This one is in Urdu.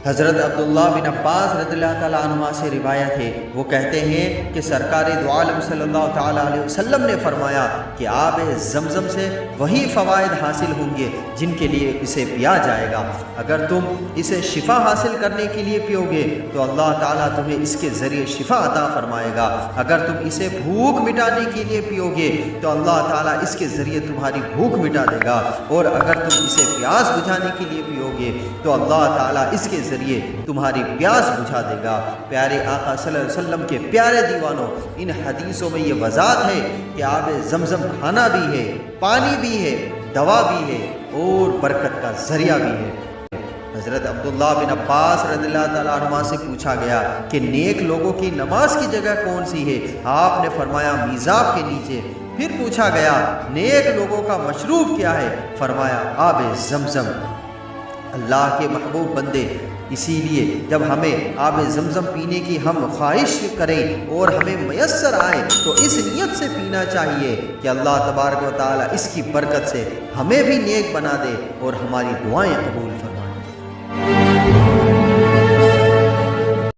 حضرت عبداللہ بن عباس رضی اللہ تعالیٰ عنہ سے روایت ہے، وہ کہتے ہیں کہ سرکار دو عالم صلی اللہ تعالیٰ علیہ وسلم نے فرمایا کہ آب زمزم سے وہی فوائد حاصل ہوں گے جن کے لیے اسے پیا جائے گا۔ اگر تم اسے شفا حاصل کرنے کے لیے پیو گے تو اللہ تعالیٰ تمہیں اس کے ذریعے شفا عطا فرمائے گا۔ اگر تم اسے بھوک مٹانے کے لیے پیو گے تو اللہ تعالیٰ اس کے ذریعے تمہاری بھوک مٹا دے گا، اور اگر تم اسے پیاس بجھانے کے لیے پیو گے تو اللہ تعالیٰ اس کے ذریعے تمہاری پیاس بجھا دے گا۔ پیارے آقا صلی اللہ علیہ وسلم کے پیارے دیوانوں، ان حدیثوں میں یہ وضاحت ہے کہ آب زمزم کھانا بھی ہے، پانی بھی ہے، دوا بھی ہے اور برکت کا ذریعہ بھی ہے۔ حضرت عبداللہ بن عباس رضی اللہ تعالیٰ عنہ سے پوچھا گیا کہ نیک لوگوں کی نماز کی جگہ کون سی ہے؟ آپ نے فرمایا میزاب کے نیچے۔ پھر پوچھا گیا نیک لوگوں کا مشروب کیا ہے؟ فرمایا آب زمزم۔ اللہ کے محبوب بندے، اسی لیے جب ہمیں آب زمزم پینے کی ہم خواہش کریں اور ہمیں میسر آئے تو اس نیت سے پینا چاہیے کہ اللہ تبارک و تعالیٰ اس کی برکت سے ہمیں بھی نیک بنا دے اور ہماری دعائیں قبول فرمائے۔